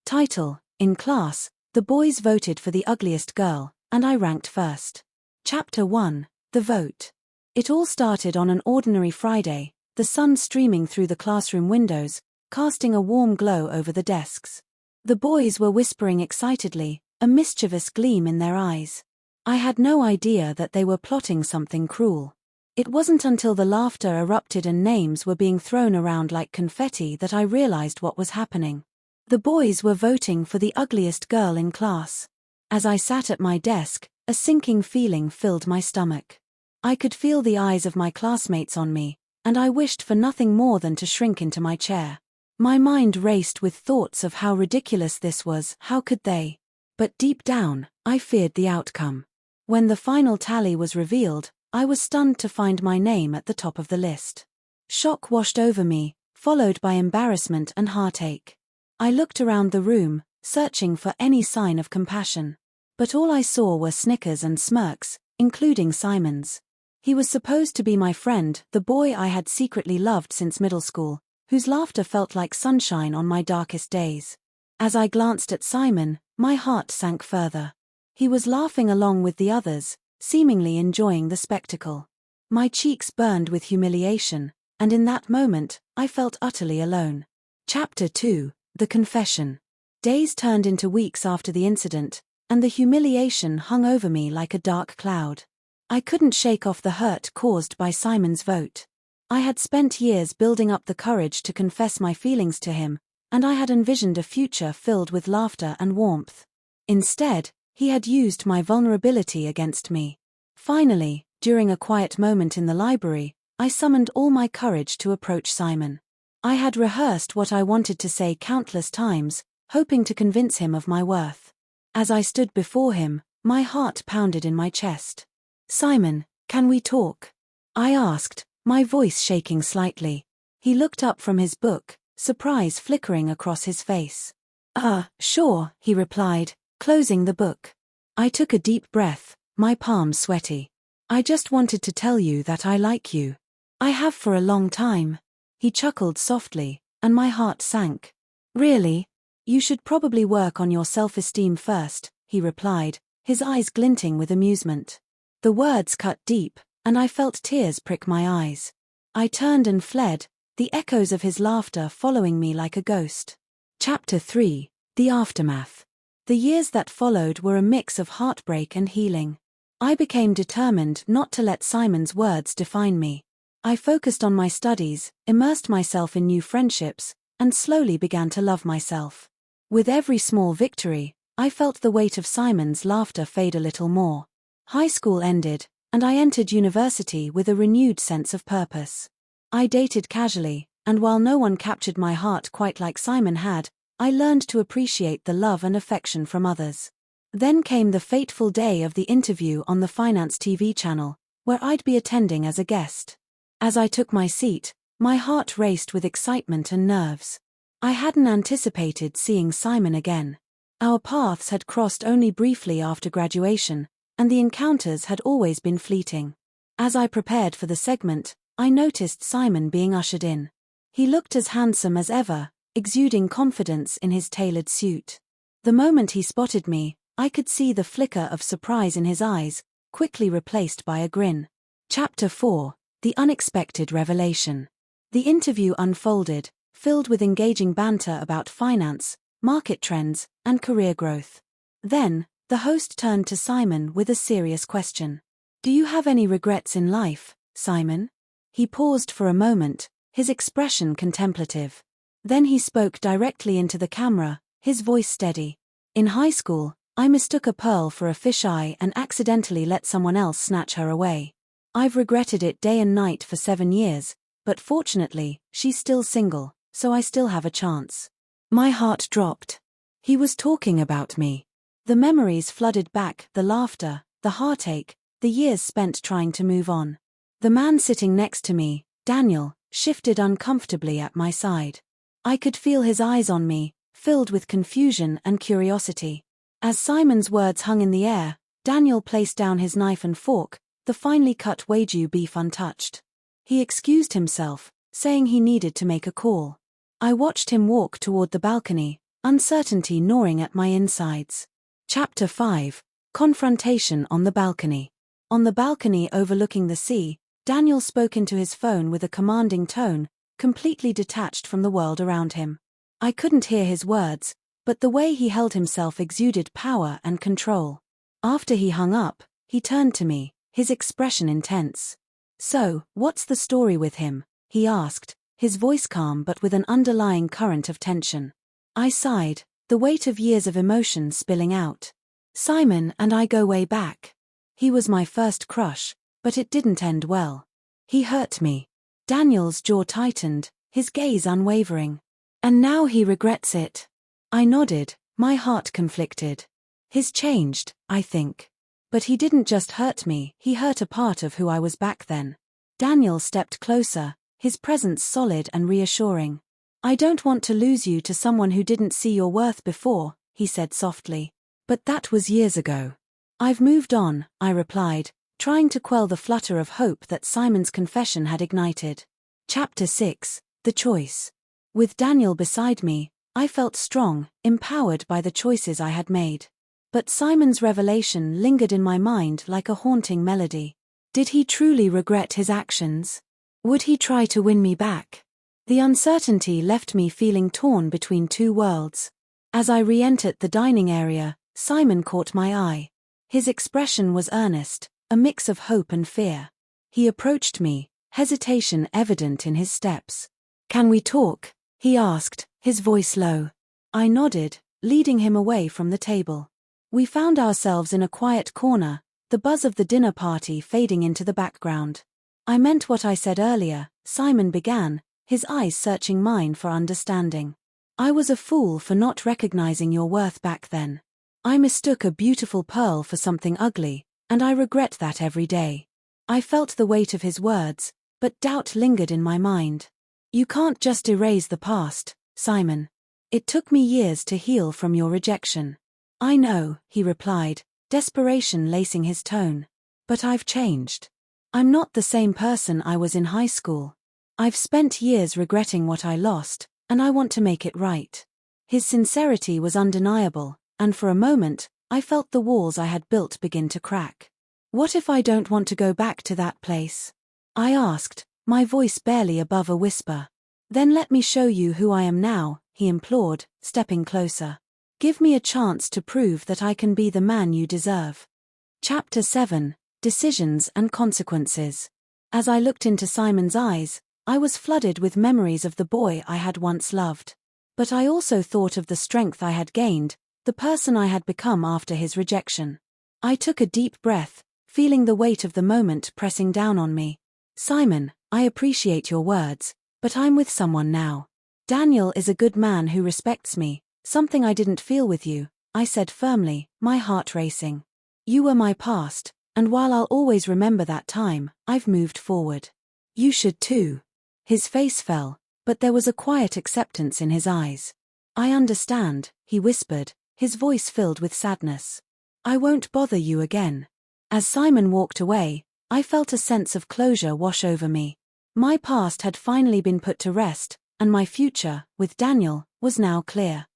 Title: In class, the boys voted for the ugliest girl, and I ranked first. Chapter 1: The Vote. It all started on an ordinary Friday, the sun streaming through the classroom windows, casting a warm glow over the desks. The boys were whispering excitedly, a mischievous gleam in their eyes. I had no idea that they were plotting something cruel. It wasn't until the laughter erupted and names were being thrown around like confetti that I realized what was happening. The boys were voting for the ugliest girl in class. As I sat at my desk, a sinking feeling filled my stomach. I could feel the eyes of my classmates on me, and I wished for nothing more than to shrink into my chair. My mind raced with thoughts of how ridiculous this was. How could they? But deep down, I feared the outcome. When the final tally was revealed, I was stunned to find my name at the top of the list. Shock washed over me, followed by embarrassment and heartache. I looked around the room, searching for any sign of compassion. But all I saw were snickers and smirks, including Simon's. He was supposed to be my friend, the boy I had secretly loved since middle school, whose laughter felt like sunshine on my darkest days. As I glanced at Simon, my heart sank further. He was laughing along with the others, seemingly enjoying the spectacle. My cheeks burned with humiliation, and in that moment, I felt utterly alone. Chapter 2: The Confession. Days turned into weeks after the incident, and the humiliation hung over me like a dark cloud. I couldn't shake off the hurt caused by Simon's vote. I had spent years building up the courage to confess my feelings to him, and I had envisioned a future filled with laughter and warmth. Instead, he had used my vulnerability against me. Finally, during a quiet moment in the library, I summoned all my courage to approach Simon. I had rehearsed what I wanted to say countless times, hoping to convince him of my worth. As I stood before him, my heart pounded in my chest. "Simon, can we talk?" I asked, my voice shaking slightly. He looked up from his book, surprise flickering across his face. Sure," he replied, closing the book. I took a deep breath, my palms sweaty. "I just wanted to tell you that I like you. I have for a long time." He chuckled softly, and my heart sank. "Really? You should probably work on your self-esteem first," he replied, his eyes glinting with amusement. The words cut deep, and I felt tears prick my eyes. I turned and fled, the echoes of his laughter following me like a ghost. Chapter 3: The Aftermath. The years that followed were a mix of heartbreak and healing. I became determined not to let Simon's words define me. I focused on my studies, immersed myself in new friendships, and slowly began to love myself. With every small victory, I felt the weight of Simon's laughter fade a little more. High school ended, and I entered university with a renewed sense of purpose. I dated casually, and while no one captured my heart quite like Simon had, I learned to appreciate the love and affection from others. Then came the fateful day of the interview on the finance TV channel, where I'd be attending as a guest. As I took my seat, my heart raced with excitement and nerves. I hadn't anticipated seeing Simon again. Our paths had crossed only briefly after graduation, and the encounters had always been fleeting. As I prepared for the segment, I noticed Simon being ushered in. He looked as handsome as ever, exuding confidence in his tailored suit. The moment he spotted me, I could see the flicker of surprise in his eyes, quickly replaced by a grin. Chapter 4: The Unexpected Revelation. The interview unfolded, filled with engaging banter about finance, market trends, and career growth. Then, the host turned to Simon with a serious question. "Do you have any regrets in life, Simon?" He paused for a moment, his expression contemplative. Then he spoke directly into the camera, his voice steady. "In high school, I mistook a pearl for a fisheye and accidentally let someone else snatch her away. I've regretted it day and night for 7 years, but fortunately, she's still single, so I still have a chance." My heart dropped. He was talking about me. The memories flooded back, the laughter, the heartache, the years spent trying to move on. The man sitting next to me, Daniel, shifted uncomfortably at my side. I could feel his eyes on me, filled with confusion and curiosity. As Simon's words hung in the air, Daniel placed down his knife and fork, the finely cut Wagyu beef untouched. He excused himself, saying he needed to make a call. I watched him walk toward the balcony, uncertainty gnawing at my insides. Chapter 5. Confrontation on the balcony. On the balcony overlooking the sea, Daniel spoke into his phone with a commanding tone, completely detached from the world around him. I couldn't hear his words, but the way he held himself exuded power and control. After he hung up, he turned to me, his expression intense. "So, what's the story with him?" he asked, his voice calm but with an underlying current of tension. I sighed, the weight of years of emotion spilling out. "Simon and I go way back. He was my first crush, but it didn't end well. He hurt me." Daniel's jaw tightened, his gaze unwavering. "And now he regrets it." I nodded, my heart conflicted. He's changed, I think. But he didn't just hurt me, he hurt a part of who I was back then. Daniel stepped closer, his presence solid and reassuring. "I don't want to lose you to someone who didn't see your worth before," he said softly. "But that was years ago." "I've moved on," I replied, trying to quell the flutter of hope that Simon's confession had ignited. Chapter 6. The Choice. With Daniel beside me, I felt strong, empowered by the choices I had made. But Simon's revelation lingered in my mind like a haunting melody. Did he truly regret his actions? Would he try to win me back? The uncertainty left me feeling torn between two worlds. As I re-entered the dining area, Simon caught my eye. His expression was earnest, a mix of hope and fear. He approached me, hesitation evident in his steps. "Can we talk?" he asked, his voice low. I nodded, leading him away from the table. We found ourselves in a quiet corner, the buzz of the dinner party fading into the background. "I meant what I said earlier," Simon began, his eyes searching mine for understanding. "I was a fool for not recognizing your worth back then. I mistook a beautiful pearl for something ugly, and I regret that every day." I felt the weight of his words, but doubt lingered in my mind. "You can't just erase the past, Simon. It took me years to heal from your rejection." "I know," he replied, desperation lacing his tone. "But I've changed. I'm not the same person I was in high school. I've spent years regretting what I lost, and I want to make it right." His sincerity was undeniable, and for a moment, I felt the walls I had built begin to crack. "What if I don't want to go back to that place?" I asked, my voice barely above a whisper. "Then let me show you who I am now," he implored, stepping closer. "Give me a chance to prove that I can be the man you deserve." Chapter 7. Decisions and Consequences. As I looked into Simon's eyes, I was flooded with memories of the boy I had once loved. But I also thought of the strength I had gained, the person I had become after his rejection. I took a deep breath, feeling the weight of the moment pressing down on me. "Simon, I appreciate your words, but I'm with someone now. Daniel is a good man who respects me, something I didn't feel with you," I said firmly, my heart racing. "You were my past, and while I'll always remember that time, I've moved forward. You should too." His face fell, but there was a quiet acceptance in his eyes. "I understand," he whispered, his voice filled with sadness. "I won't bother you again." As Simon walked away, I felt a sense of closure wash over me. My past had finally been put to rest, and my future, with Daniel, was now clear.